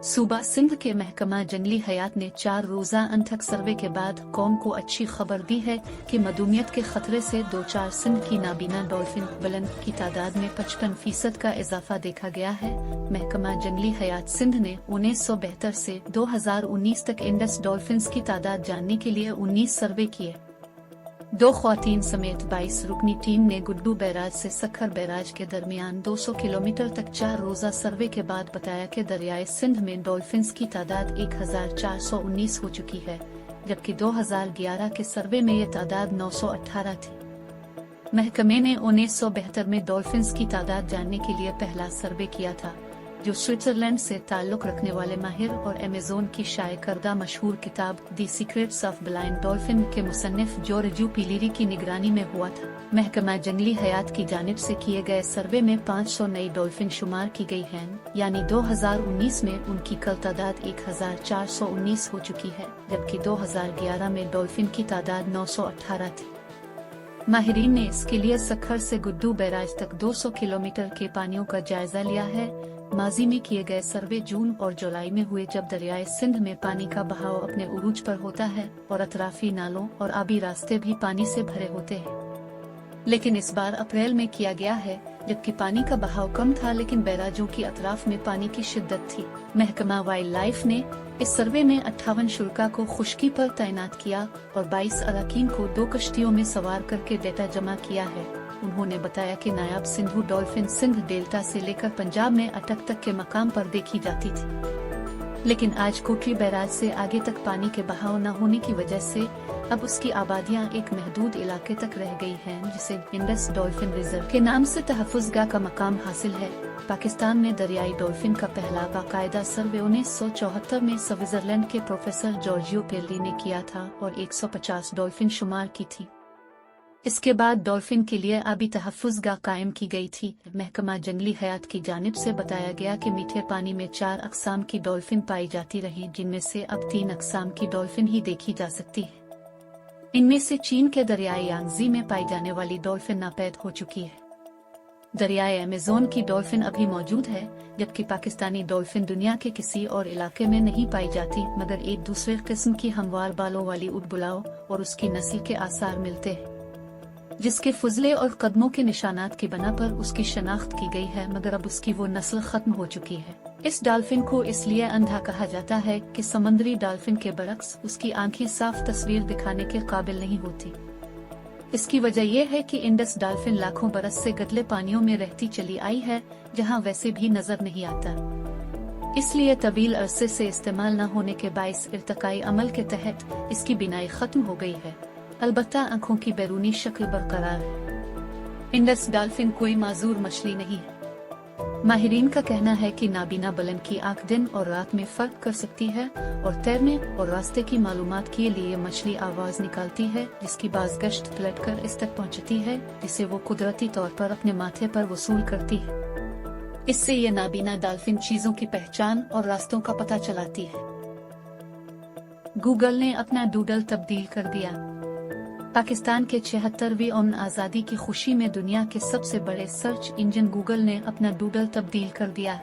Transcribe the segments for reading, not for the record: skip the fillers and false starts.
सूबा सिंध के महकमा जंगली हयात ने 4 रोजा अनथक सर्वे के बाद कौम को अच्छी खबर दी है कि मधुमियत के खतरे से 2-4 सिंध की नाबीना डॉल्फिन बुलंद की तादाद में 55% का इजाफा देखा गया है। महकमा जंगली हयात सिंध ने 1972 से 2019 तक इंडस डॉल्फिन्स की तादाद जानने के लिए 19 सर्वे किए। 2 ख्वातीन समेत 22 रुकनी टीम ने गुड्डू बैराज से सखर बैराज के दरमियान 200 किलोमीटर तक 4 रोजा सर्वे के बाद बताया कि दरियाए सिंध में डॉल्फिन्स की तादाद 1419 हो चुकी है, जबकि 2011 के सर्वे में ये तादाद 918 थी। महकमे ने 1972 में डॉल्फिन्स की तादाद जानने के लिए पहला सर्वे किया था, जो स्विट्जरलैंड से ताल्लुक रखने वाले माहिर और अमेज़न की शाये करदा मशहूर किताब दी सीक्रेट्स ऑफ ब्लाइंड डॉल्फिन के मुसन्निफ जॉर्जो पिलीरी की निगरानी में हुआ था। महकमा जंगली हयात की जानिब से किए गए सर्वे में 500 नई डॉल्फिन शुमार की गई हैं, यानी 2019 में उनकी कल तादाद 1419 हो चुकी है, जबकि 2011 में डॉल्फिन की तादाद 918 थी। माहिरीन ने इसके लिए सखर से गुड्डू बैराज तक 200 किलोमीटर के पानियों का जायजा लिया है। माजी में किए गए सर्वे जून और जुलाई में हुए, जब दरियाए सिंध में पानी का बहाव अपने उरूज पर होता है और अतराफी नालों और आबी रास्ते भी पानी से भरे होते हैं। लेकिन इस बार अप्रैल में किया गया है, जबकि पानी का बहाव कम था लेकिन बैराजों की अतराफ में पानी की शिद्दत थी। महकमा वाइल्ड लाइफ ने इस सर्वे में 58 शुरका को खुश्की पर तैनात किया और 22 अरकान को 2 कश्तियों में सवार करके डेटा जमा किया है। उन्होंने बताया कि नायाब सिंधु डॉल्फिन सिंध डेल्टा से लेकर पंजाब में अटक तक के मकाम पर देखी जाती थी, लेकिन आज कोटरी बैराज से आगे तक पानी के बहाव न होने की वजह से अब उसकी आबादियां एक महदूद इलाके तक रह गई हैं, जिसे इंडस डॉल्फिन रिजर्व के नाम से तहफ़्फ़ुज़गाह का मकाम हासिल है। पाकिस्तान में दरियाई डॉल्फिन का पहला बाकायदा सर्वे 1974 में स्विट्जरलैंड के प्रोफेसर जॉर्जियो पिलीरी ने किया था और 150 डॉल्फिन शुमार की थी। इसके बाद डॉल्फिन के लिए आबी तहफ़्फ़ुज़गाह कायम की गई थी। महकमा जंगली हयात की जानिब से बताया गया कि मीठे पानी में 4 अक़साम की डॉल्फिन पाई जाती रही, जिनमें से अब 3 अक़साम की डॉल्फिन ही देखी जा सकती है। इनमें से चीन के दरियाए यांगज़ी में पाई जाने वाली डॉल्फिन नापैद हो चुकी है। दरियाए अमेज़न की डॉल्फिन अभी मौजूद है, जबकि पाकिस्तानी डॉल्फिन दुनिया के किसी और इलाके में नहीं पाई जाती, मगर एक दूसरे किस्म की हमवार बालों वाली उड़बुलाव और उसकी नस्ल के आसार मिलते हैं, जिसके फुजले और कदमों के निशानात की बना पर उसकी शनाख्त की गई है, मगर अब उसकी वो नस्ल खत्म हो चुकी है। इस डॉल्फिन को इसलिए अंधा कहा जाता है कि समुद्री डॉल्फिन के बरक्स उसकी आंखें साफ तस्वीर दिखाने के काबिल नहीं होती। इसकी वजह यह है कि इंडस डॉल्फिन लाखों बरस से गदले पानियों में रहती चली आई है, जहां वैसे भी नजर नहीं आता। इसलिए तवील अरसे से इस्तेमाल न होने के बाइस इर्तकाई अमल के तहत इसकी बिनाई खत्म हो गई है। अलबत्ता आंखों की बैरूनी शक्ल बरकरार है। इंडस डॉल्फिन कोई माजूर मछली नहीं है। माहिरीन का कहना है कि नाबीना बुलंद की आंख दिन और रात में फर्क कर सकती है और तैरने और रास्ते की मालूमात के लिए मछली आवाज निकालती है, जिसकी बाज गश्त पलटकर इस तक पहुंचती है, जिसे वो कुदरती तौर पर अपने माथे पर वसूल करती है। इससे ये नाबीना डॉल्फिन चीजों की पहचान और रास्तों का पता चलाती है। गूगल ने अपना डूडल तब्दील कर दिया। पाकिस्तान के 76वीं अमन आज़ादी की खुशी में दुनिया के सबसे बड़े सर्च इंजन गूगल ने अपना डूडल तब्दील कर दिया।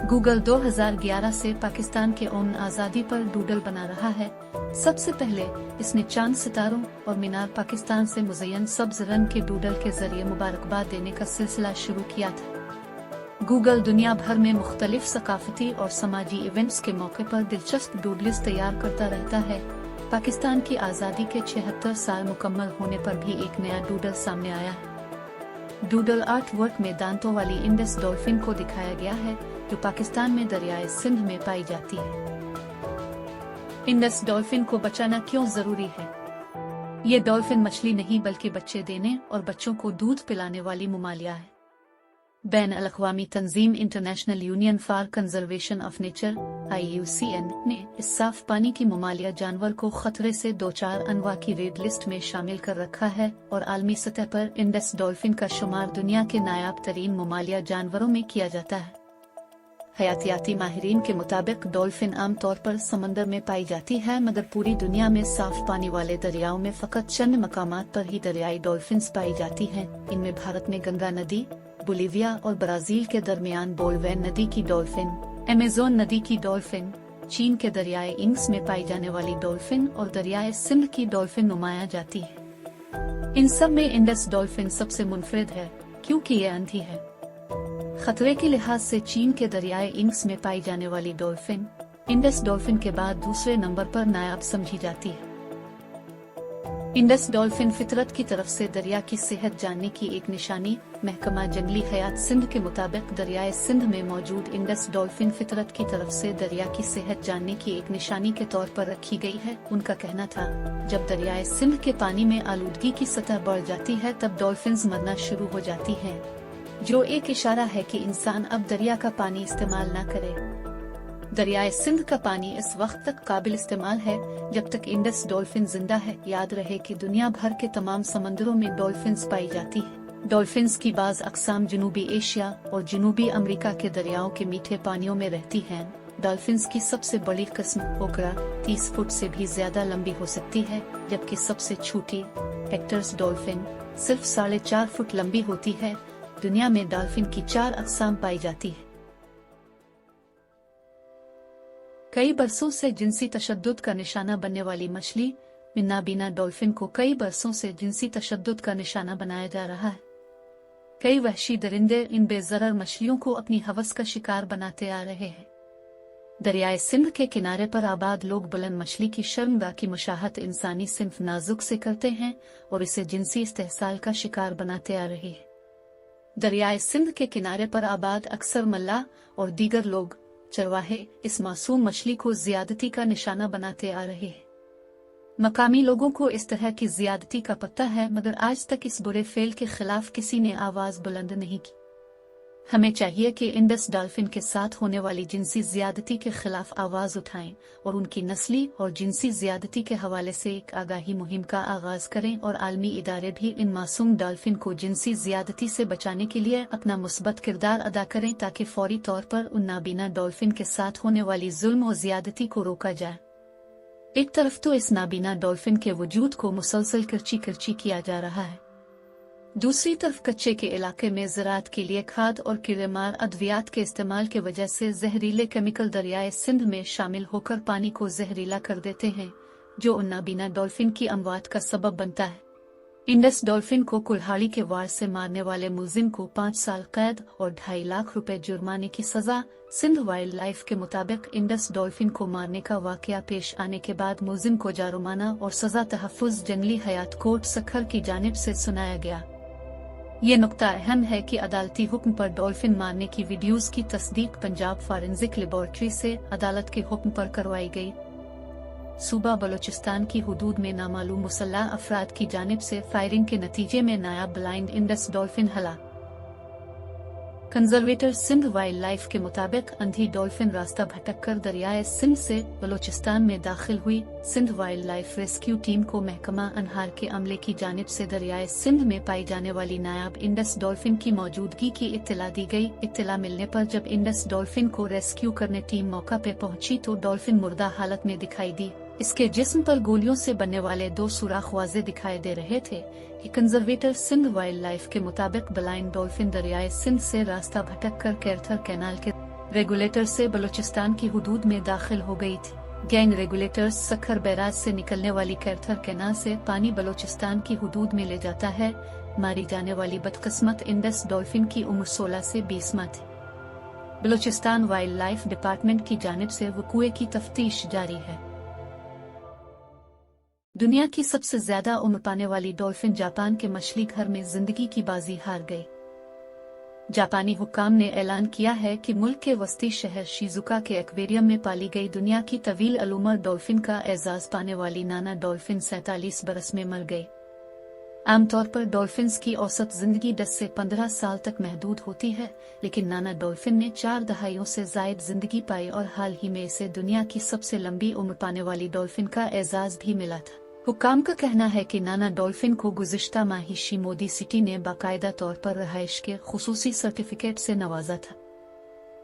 गूगल 2011 से पाकिस्तान के अमन आज़ादी पर डूडल बना रहा है। सबसे पहले इसने चांद, सितारों और मीनार पाकिस्तान से मुज़य्यन सब्ज रंग के डूडल के जरिए मुबारकबाद देने का सिलसिला शुरू किया था। गूगल दुनिया भर में मुख्तलिफ सकाफती और समाजी इवेंट्स के मौके पर दिलचस्प डूडल्स तैयार करता रहता है। पाकिस्तान की आज़ादी के 76 साल मुकम्मल होने पर भी एक नया डूडल सामने आया है। डूडल आर्ट वर्क में दांतों वाली इंडस डॉल्फिन को दिखाया गया है, जो पाकिस्तान में दरियाए सिंध में पाई जाती है। इंडस डॉल्फिन को बचाना क्यों जरूरी है? ये डॉल्फिन मछली नहीं बल्कि बच्चे देने और बच्चों को दूध पिलाने वाली मुमालिया है। बैन अल-अक़वामी तंजीम international union for conservation of nature (IUCN) ने इस साफ पानी की मुमालिया जानवर को खतरे से 2-4 अनवा की रेड लिस्ट में शामिल कर रखा है और आलमी सतह पर इंडस डॉल्फिन का शुमार दुनिया के नायाब तरीन मुमालिया जानवरों में किया जाता है। हयातियाती माहिरीन के मुताबिक डॉल्फिन आम तौर पर समंदर में पाई जाती है, मगर पूरी दुनिया में साफ पानी वाले दरियाओं में फकत चंद मकामात पर ही दरियाई डॉल्फिन्स पाई जाती हैं। इनमें भारत में गंगा नदी, बोलिविया और ब्राजील के दरमियान बोलवेन नदी की डॉल्फिन, अमेज़न नदी की डॉल्फिन, चीन के दरियाए इंग्स में पाई जाने वाली डॉल्फिन और दरियाए सिंध की डॉल्फिन नुमाया जाती है। इन सब में इंडस डॉल्फिन सबसे मुनफरिद है क्योंकि ये अंधी है। खतरे के लिहाज से चीन के दरियाए इंग्स में पाई जाने वाली डॉल्फिन इंडस डॉल्फिन के बाद दूसरे नंबर पर नायाब समझी जाती है। इंडस डॉल्फिन फितरत की तरफ से दरिया की सेहत जानने की एक निशानी। महकमा जंगली हयात सिंध के मुताबिक दरियाए सिंध में मौजूद इंडस डॉल्फिन फितरत की तरफ से दरिया की सेहत जानने की एक निशानी के तौर पर रखी गई है। उनका कहना था, जब दरियाए सिंध के पानी में आलूदगी की सतह बढ़ जाती है तब डॉल्फिन्स मरना शुरू हो जाती हैं, जो एक इशारा है कि इंसान अब दरिया का पानी इस्तेमाल न करे। दरियाए सिंध का पानी इस वक्त तक काबिल इस्तेमाल है जब तक इंडस डॉल्फिन जिंदा है। याद रहे कि दुनिया भर के तमाम समंदरों में डॉल्फिन्स पाई जाती है। डॉल्फिन्स की बाज अक़साम जनूबी एशिया और जनूबी अमेरिका के दरियाओं के मीठे पानियों में रहती हैं। डॉल्फिन्स की सबसे बड़ी किस्म ओकरा 30 फुट से भी ज्यादा लंबी हो सकती है, जबकि सबसे छोटी हेक्टर्स डॉल्फिन सिर्फ 4.5 फुट लंबी होती है। दुनिया में डॉल्फिन की 4 अक़साम पाई जाती है। कई बरसों से जिनसी तशद्दुद का निशाना बनने वाली मछली नाबीना डॉल्फिन को कई बरसों से जिनसी तशद्दुद का निशाना बनाया जा रहा है। कई वहशी दरिंदे इन बेज़रर मछलियों को अपनी हवस का शिकार बनाते आ रहे हैं। दरियाए सिंध के किनारे पर आबाद लोग बुलंद मछली की शर्मगाह की मुशाहत इंसानी सिंफ नाजुक से करते हैं और इसे जिनसी इस्तेहसाल का शिकार बनाते आ रहे हैं। दरियाए सिंध के किनारे पर आबाद अक्सर मल्लाह और दीगर लोग चरवाहे इस मासूम मछली को ज्यादती का निशाना बनाते आ रहे हैं। मकामी लोगों को इस तरह की ज्यादती का पता है, मगर आज तक इस बुरे फेल के खिलाफ किसी ने आवाज बुलंद नहीं की। हमें चाहिए कि इंडस डॉल्फिन के साथ होने वाली जिनसी ज्यादती के खिलाफ आवाज उठाएं और उनकी नस्ली और जिनसी ज्यादती के हवाले से एक आगाही मुहिम का आगाज करें और आलमी इदारे भी इन मासूम डॉल्फिन को जिनसी ज्यादती से बचाने के लिए अपना मुस्बत किरदार अदा करें ताकि फौरी तौर पर उन नाबीना डॉल्फिन के साथ होने वाली जुल्म और ज्यादती को रोका जाए। एक तरफ तो इस नाबीना डॉल्फिन के वजूद को मुसलसल किरची किरची किया जा रहा है, दूसरी तरफ कच्चे के इलाके में ज़राअत के लिए खाद और कीड़ेमार अद्वियात के इस्तेमाल की वजह से जहरीले केमिकल दरियाए सिंध में शामिल होकर पानी को जहरीला कर देते हैं, जो उन नाबीना डॉल्फिन की अमवात का सबब बनता है। इंडस डॉल्फिन को कुल्हाड़ी के वार से मारने वाले मुलजिम को 5 साल कैद और 2.5 लाख रुपए जुर्माने की सजा। सिंध वाइल्ड लाइफ के मुताबिक इंडस डॉल्फिन को मारने का वाकया पेश आने के बाद मुलजिम को जुर्माना और सजा तहफ़्फ़ुज़ जंगली हयात कोर्ट सखर की जानिब से सुनाया गया। ये नुक्ता अहम है कि अदालती हुक्म पर डॉल्फिन मारने की वीडियोस की तस्दीक पंजाब फॉरेंसिक लेबोरेटरी से अदालत के हुक्म पर करवाई गई। सूबा बलोचिस्तान की हुदूद में नामालूम मुसल्लह अफराद की जानिब से फायरिंग के नतीजे में नायाब ब्लाइंड इंडस डॉल्फिन हलाक। कंजर्वेटर सिंध वाइल्ड लाइफ के मुताबिक अंधी डॉल्फिन रास्ता भटककर दरियाए सिंध से बलोचिस्तान में दाखिल हुई। Sindh wildlife rescue team को महकमा अनहार के अमले की जानिब से दरियाए सिंध में पाई जाने वाली नायाब इंडस डॉल्फिन की मौजूदगी की इत्तला दी गई। इत्तला मिलने पर जब इंडस डॉल्फिन को रेस्क्यू करने टीम मौका पे पहुंची तो डॉल्फिन मुर्दा हालत में दिखाई दी। इसके जिस्म पर गोलियों से बनने वाले 2 सुराख वाज़े दिखाई दे रहे थे। कंजर्वेटर सिंध वाइल्ड लाइफ के मुताबिक ब्लाइंड डॉल्फिन दरियाए सिंध से रास्ता भटक कर कैरथर कैनाल के रेगुलेटर से बलोचिस्तान की हुदूद में दाखिल हो गई थी। गैंग रेगुलेटर्स सखर बैराज से निकलने वाली कैरथर कैनाल से पानी बलोचिस्तान की हुदूद में ले जाता है। मारी जाने वाली बदकिस्मत इंडस डॉल्फिन की उम्र 16 से 20 माह थी। बलोचिस्तान वाइल्ड लाइफ डिपार्टमेंट की जानिब से वक़ूए की तफ्तीश जारी है। दुनिया की सबसे ज्यादा उम्र पाने वाली डॉल्फिन जापान के मछली घर में जिंदगी की बाजी हार गई। जापानी हुक्काम ने ऐलान किया है कि मुल्क के वस्ती शहर शिजुका के एक्वेरियम में पाली गई दुनिया की तवील अलुमर डॉल्फिन का एजाज पाने वाली नाना डॉल्फिन 47 बरस में मर गई। आमतौर पर डॉल्फिन्स की औसत जिंदगी 10 से 15 साल तक महदूद होती है, लेकिन नाना डॉल्फिन ने 4 दहाइयों से जायद जिंदगी पाई और हाल ही में इसे दुनिया की सबसे लंबी उम्र पाने वाली डॉल्फिन का एजाज भी मिला था। हुक्काम का कहना है कि नाना डॉल्फिन को गुज़िश्ता माह शिमोदी सिटी ने बाकायदा तौर पर रहाइश के खुसूसी सर्टिफिकेट से नवाजा था।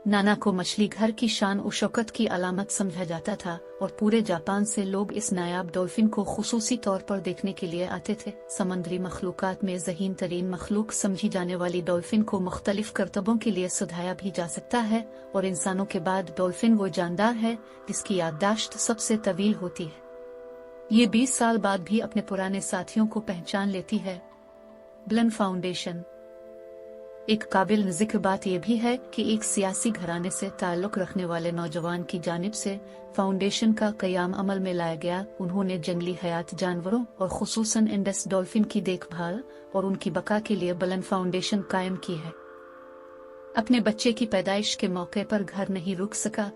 नाना को मछली घर की शान और शौकत की अलामत समझा जाता था और पूरे जापान से लोग इस नायाब डॉल्फिन को खुसूसी तौर पर देखने के लिए आते थे। समंदरी मखलूकात में ज़हीन तरीन मखलूक समझी जाने वाली डॉल्फिन को मुख्तलिफ करतबों के लिए सुधाया भी जा सकता है और इंसानों के बाद डॉल्फिन वो जानदार है जिसकी याददाश्त सबसे तवील होती है। ये 20 साल बाद भी अपने पुराने साथियों को पहचान लेती है। ब्लन फाउंडेशन। एक काबिल जिक्र बात यह भी है कि एक सियासी घराने से ताल्लुक रखने वाले नौजवान की जानिब से फाउंडेशन का क़याम अमल में लाया गया। उन्होंने जंगली हयात जानवरों और खुसूसन इंडस डॉल्फिन की देखभाल और उनकी बका के लिए ब्लन फाउंडेशन कायम की है। अपने बच्चे की पैदाइश के मौके पर घर नहीं रुक सका।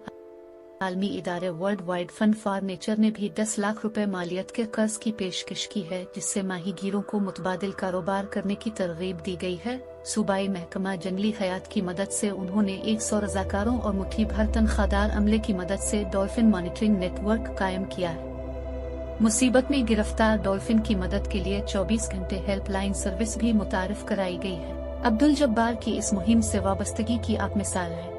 आलमी इदारे world wide fund for nature ने भी 10 लाख रुपए मालियत के कर्ज की पेशकश की है, जिससे माहीगीरों को मुतबादिल कारोबार करने की तरगीब दी गई है। सूबाई महकमा जंगली हयात की मदद से उन्होंने 100 रजाकारों और मुट्ठी भर तनख्वाहदार अमले की मदद से डॉल्फिन मॉनिटरिंग नेटवर्क कायम किया है। मुसीबत में गिरफ्तार डॉल्फिन की मदद के लिए 24 घंटे हेल्पलाइन सर्विस भी मुतारिफ कराई गई है। अब्दुल जब्बार की इस मुहिम से वाबस्तगी की आप मिसाल है।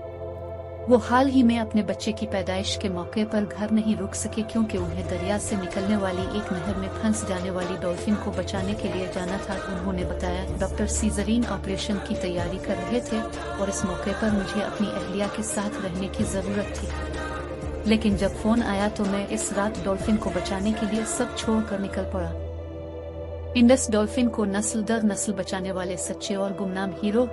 वो हाल ही में अपने बच्चे की पैदाइश के मौके पर घर नहीं रुक सके क्योंकि उन्हें दरिया से निकलने वाली एक नहर में फंस जाने वाली डॉल्फिन को बचाने के लिए जाना था। उन्होंने बताया, डॉक्टर सीजरीन ऑपरेशन की तैयारी कर रहे थे और इस मौके पर मुझे अपनी अहलिया के साथ रहने की जरूरत थी, लेकिन जब फोन आया तो मैं इस रात डॉल्फिन को बचाने के लिए सब छोड़ कर निकल पड़ा। इंडस डॉल्फिन को नस्ल दर नस्ल बचाने वाले सच्चे और गुमनाम हीरो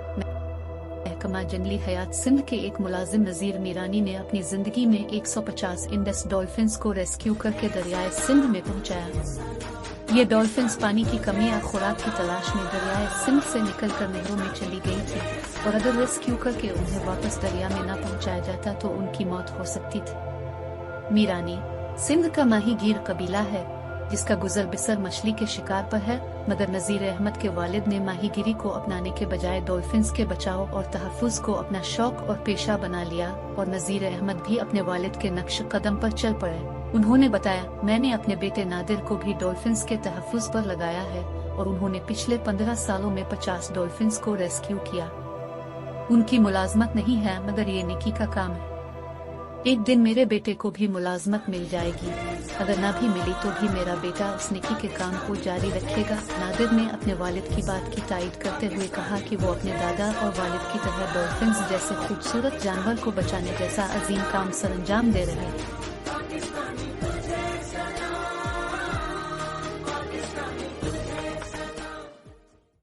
महकमा जंगली हयात सिंध के एक मुलाजिम नजीर मीरानी ने अपनी जिंदगी में 150 इंडस डॉल्फिन्स को रेस्क्यू करके दरियाए सिंध में पहुंचाया। ये डॉल्फिन्स पानी की कमी या खुराक की तलाश में दरियाए सिंध से निकलकर नहरों में चली गई थी और अगर रेस्क्यू करके उन्हें वापस दरिया में न पहुंचाया जाता तो उनकी मौत हो सकती थी। मीरानी सिंध का माहीगीर कबीला है जिसका गुजर बिसर मछली के शिकार पर है, मगर नजीर अहमद के वालिद ने माहीगिरी को अपनाने के बजाय डॉल्फिन्स के बचाव और तहफ़्फ़ुज़ को अपना शौक और पेशा बना लिया और नजीर अहमद भी अपने वालिद के नक्श कदम पर चल पड़े। उन्होंने बताया, मैंने अपने बेटे नादिर को भी डॉल्फिन्स के तहफ़्फ़ुज़ पर लगाया है और उन्होंने पिछले 15 सालों में 50 डॉल्फिन्स को रेस्क्यू किया। उनकी मुलाजमत नहीं है मगर ये नेकी का काम है। एक दिन मेरे बेटे को भी मुलाजमत मिल जाएगी, अगर ना भी मिली तो भी मेरा बेटा उस नेकी के काम को जारी रखेगा। नादिर ने अपने वालिद की बात की तायीद करते हुए कहा कि वो अपने दादा और वालिद की तरह डॉल्फिन्स जैसे खूबसूरत जानवर को बचाने जैसा अजीम काम सरअंजाम दे रहे हैं।